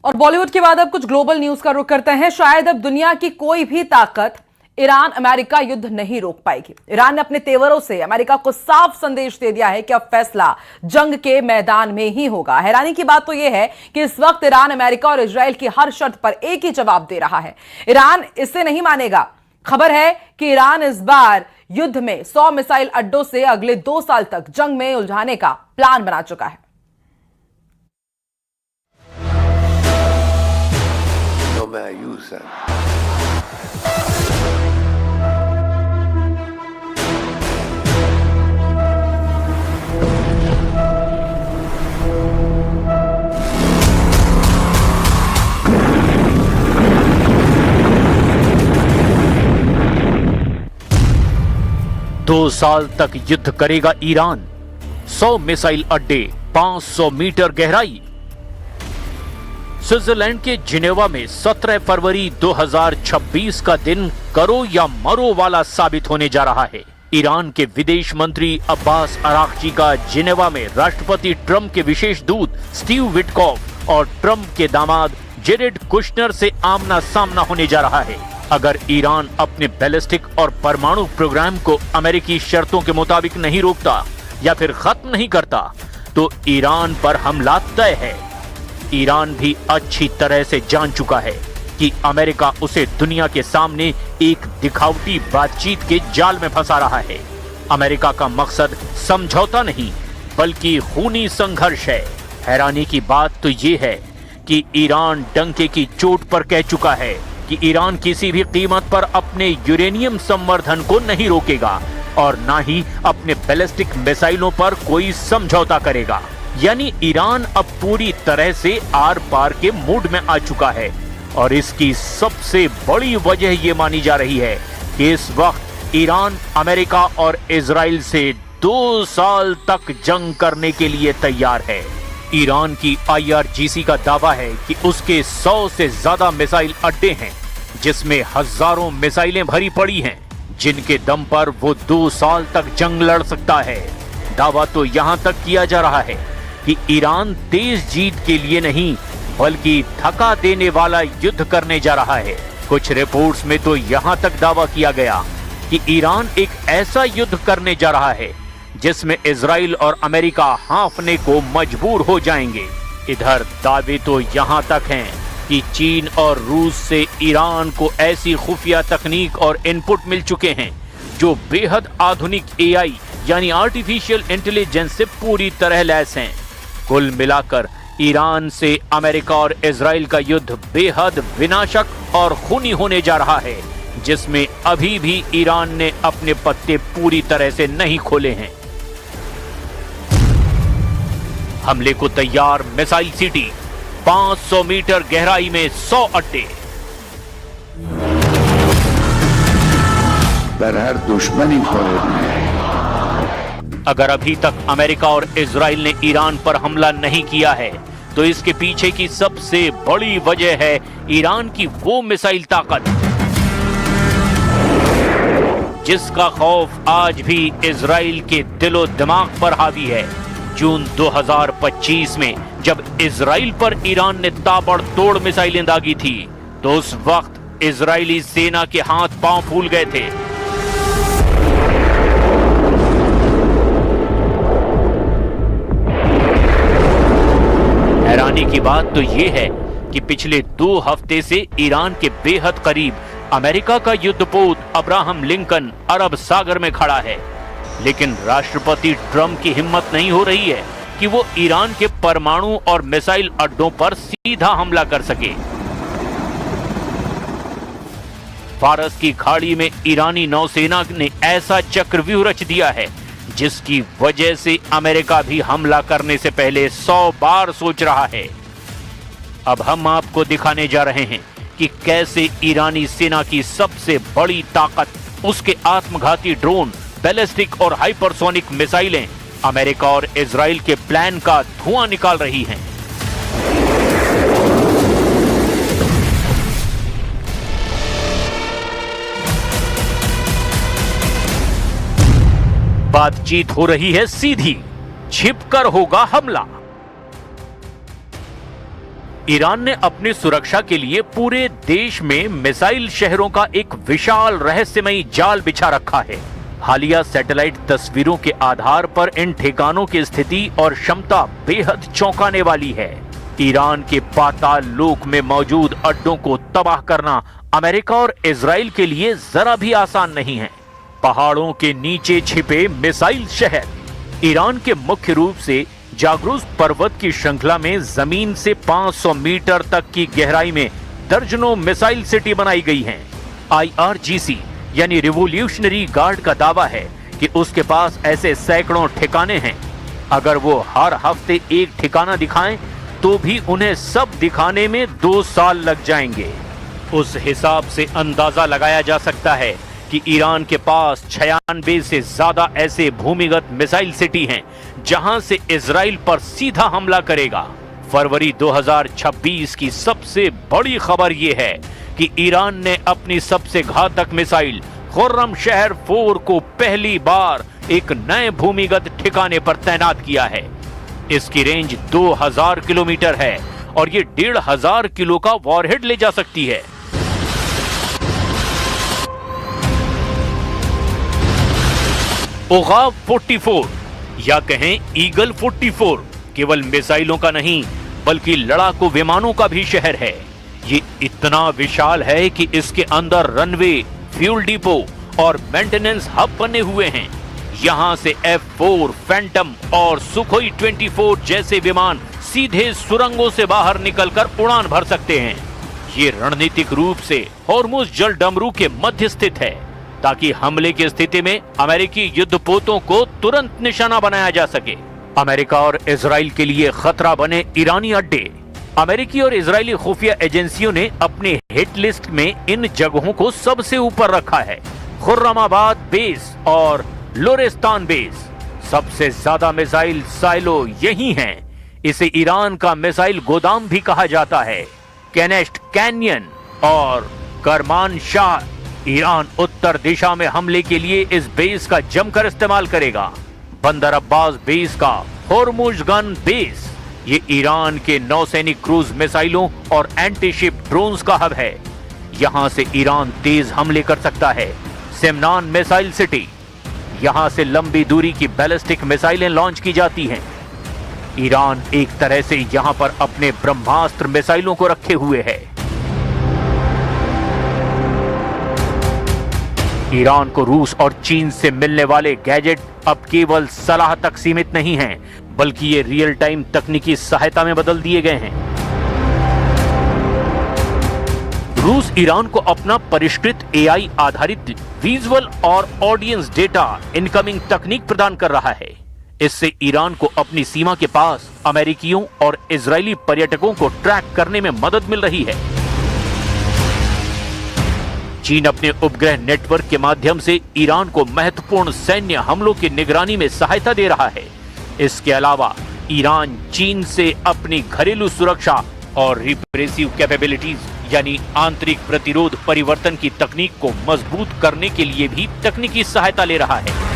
और बॉलीवुड के बाद अब कुछ ग्लोबल न्यूज का रुख करते हैं। शायद अब दुनिया की कोई भी ताकत ईरान अमेरिका युद्ध नहीं रोक पाएगी। ईरान ने अपने तेवरों से अमेरिका को साफ संदेश दे दिया है कि अब फैसला जंग के मैदान में ही होगा। हैरानी की बात तो यह है कि इस वक्त ईरान अमेरिका और इजराइल की हर शर्त पर एक ही जवाब दे रहा है। ईरान इसे नहीं मानेगा। खबर है कि ईरान इस बार युद्ध में 100 मिसाइल अड्डों से अगले 2 साल तक जंग में उलझाने का प्लान बना चुका है। मैं यूज है। दो साल तक युद्ध करेगा ईरान। 100 मिसाइल अड्डे, 500 मीटर गहराई। स्विट्जरलैंड के जिनेवा में 17 फरवरी 2026 का दिन करो या मरो वाला साबित होने जा रहा है। ईरान के विदेश मंत्री अब्बास अराक्ची का जिनेवा में राष्ट्रपति ट्रंप के विशेष दूत स्टीव विटकॉफ और ट्रंप के दामाद जेरेड कुशनर से आमना सामना होने जा रहा है। अगर ईरान अपने बैलिस्टिक और परमाणु प्रोग्राम को अमेरिकी शर्तों के मुताबिक नहीं रोकता या फिर खत्म नहीं करता तो ईरान पर हमला तय है। ईरान भी अच्छी तरह से जान चुका है कि अमेरिका उसे दुनिया के सामने एक दिखावटी बातचीत के जाल में फंसा रहा है। अमेरिका का मकसद समझौता नहीं बल्कि खूनी संघर्ष है। हैरानी की बात तो ये है कि ईरान डंके की चोट पर कह चुका है कि ईरान किसी भी कीमत पर अपने यूरेनियम संवर्धन को नहीं रोकेगा और ना ही अपने बैलिस्टिक मिसाइलों पर कोई समझौता करेगा। यानी ईरान अब पूरी तरह से आर पार के मूड में आ चुका है और इसकी सबसे बड़ी वजह यह मानी जा रही है कि इस वक्त ईरान अमेरिका और इजराइल से 2 साल तक जंग करने के लिए तैयार है। ईरान की IRGC का दावा है कि उसके 100 से ज्यादा मिसाइल अड्डे हैं जिसमें हजारों मिसाइलें भरी पड़ी हैं जिनके दम पर वो 2 साल तक जंग लड़ सकता है। दावा तो यहां तक किया जा रहा है कि ईरान तेज जीत के लिए नहीं बल्कि थका देने वाला युद्ध करने जा रहा है। कुछ रिपोर्ट्स में तो यहां तक दावा किया गया कि ईरान एक ऐसा युद्ध करने जा रहा है जिसमें इजराइल और अमेरिका हांफने को मजबूर हो जाएंगे। इधर दावे तो यहां तक हैं कि चीन और रूस से ईरान को ऐसी खुफिया तकनीक और इनपुट मिल चुके हैं जो बेहद आधुनिक AI यानी आर्टिफिशियल इंटेलिजेंस से पूरी तरह लैस हैं। कुल मिलाकर ईरान से अमेरिका और इजराइल का युद्ध बेहद विनाशक और खूनी होने जा रहा है जिसमें अभी भी ईरान ने अपने पत्ते पूरी तरह से नहीं खोले हैं। हमले को तैयार मिसाइल सिटी, 500 मीटर गहराई में 100 अड्डे। पर हर दुश्मनी अगर अभी तक अमेरिका और इजराइल ने ईरान पर हमला नहीं किया है तो इसके पीछे की सबसे बड़ी वजह है ईरान की वो मिसाइल ताकत जिसका खौफ आज भी इजराइल के दिलो दिमाग पर हावी है। जून 2025 में जब इजराइल पर ईरान ने ताबड़तोड़ मिसाइलें दागी थी तो उस वक्त इजरायली सेना के हाथ पांव फूल गए थे। हैरानी की बात तो यह है कि पिछले 2 हफ्ते से ईरान के बेहद करीब अमेरिका का युद्धपोत अब्राहम लिंकन अरब सागर में खड़ा है, लेकिन राष्ट्रपति ट्रंप की हिम्मत नहीं हो रही है कि वो ईरान के परमाणु और मिसाइल अड्डों पर सीधा हमला कर सके। फारस की खाड़ी में ईरानी नौसेना ने ऐसा चक्रव्यूह रच दिया है जिसकी वजह से अमेरिका भी हमला करने से पहले 100 बार सोच रहा है। अब हम आपको दिखाने जा रहे हैं कि कैसे ईरानी सेना की सबसे बड़ी ताकत उसके आत्मघाती ड्रोन, बैलिस्टिक और हाइपरसोनिक मिसाइलें अमेरिका और इजराइल के प्लान का धुआं निकाल रही हैं। बातचीत हो रही है सीधी, छिपकर होगा हमला। ईरान ने अपनी सुरक्षा के लिए पूरे देश में मिसाइल शहरों का एक विशाल रहस्यमयी जाल बिछा रखा है। हालिया सैटेलाइट तस्वीरों के आधार पर इन ठिकानों की स्थिति और क्षमता बेहद चौंकाने वाली है। ईरान के पाताल लोक में मौजूद अड्डों को तबाह करना अमेरिका और इजराइल के लिए जरा भी आसान नहीं है। पहाड़ों के नीचे छिपे मिसाइल शहर। ईरान के मुख्य रूप से जागरूस पर्वत की श्रृंखला में जमीन से 500 मीटर तक की गहराई में दर्जनों मिसाइल सिटी बनाई गई हैं। IRGC यानी रिवोल्यूशनरी गार्ड का दावा है कि उसके पास ऐसे सैकड़ों ठिकाने हैं। अगर वो हर हफ्ते एक ठिकाना दिखाएं तो भी उन्हें सब दिखाने में 2 साल लग जाएंगे। उस हिसाब से अंदाजा लगाया जा सकता है कि ईरान के पास 96 से ज्यादा ऐसे भूमिगत मिसाइल सिटी हैं जहां से इजराइल पर सीधा हमला करेगा। फरवरी 2026 की सबसे बड़ी खबर यह है कि ईरान ने अपनी सबसे घातक मिसाइल खुर्रम शहर 4 को पहली बार एक नए भूमिगत ठिकाने पर तैनात किया है। इसकी रेंज 2000 किलोमीटर है और ये 1500 किलो का वॉरहेड ले जा सकती है। ओगाव 44 या कहें ईगल 44 केवल मिसाइलों का नहीं बल्कि लड़ाकू विमानों का भी शहर है। ये इतना विशाल है कि इसके अंदर रनवे, फ्यूल डिपो और मेंटेनेंस हब बने हुए हैं। यहाँ से F4, फैंटम और सुखोई 24 जैसे विमान सीधे सुरंगों से बाहर निकलकर उड़ान भर सकते हैं। ये रणनीतिक रूप से हॉर्मुज जल डमरू के मध्य स्थित है ताकि हमले की स्थिति में अमेरिकी युद्धपोतों को तुरंत निशाना बनाया जा सके। अमेरिका और इजराइल के लिए खतरा बने ईरानी अड्डे। अमेरिकी और इजरायली खुफिया एजेंसियों ने अपने हिट लिस्ट में इन जगहों को सबसे ऊपर रखा है। खुर्रमाबाद बेस और लोरेस्तान बेस। सबसे ज्यादा मिसाइल साइलो यही हैं। इसे ईरान का मिसाइल गोदाम भी कहा जाता है। केनेस्ट कैनियन और करमान शाह। ईरान उत्तर दिशा में हमले के लिए इस बेस का जमकर इस्तेमाल करेगा। बंदर अब्बास बेस का हॉर्मुज गन बेस। ये ईरान के नौसैनिक क्रूज मिसाइलों और एंटी शिप ड्रोन्स का हब है। यहां से ईरान तेज हमले कर सकता है। सिमनान मिसाइल सिटी। यहां से लंबी दूरी की बैलिस्टिक मिसाइलें लॉन्च की जाती हैं। ईरान एक तरह से यहां पर अपने ब्रह्मास्त्र मिसाइलों को रखे हुए है। ईरान को रूस और चीन से मिलने वाले गैजेट अब केवल सलाह तक सीमित नहीं हैं, बल्कि ये रियल टाइम तकनीकी सहायता में बदल दिए गए हैं। रूस ईरान को अपना परिष्कृत AI आधारित विजुअल और ऑडियंस डेटा इनकमिंग तकनीक प्रदान कर रहा है। इससे ईरान को अपनी सीमा के पास अमेरिकियों और इजरायली पर्यटकों को ट्रैक करने में मदद मिल रही है। चीन अपने उपग्रह नेटवर्क के माध्यम से ईरान को महत्वपूर्ण सैन्य हमलों की निगरानी में सहायता दे रहा है। इसके अलावा ईरान चीन से अपनी घरेलू सुरक्षा और रिप्रेसिव कैपेबिलिटीज यानी आंतरिक प्रतिरोध परिवर्तन की तकनीक को मजबूत करने के लिए भी तकनीकी सहायता ले रहा है।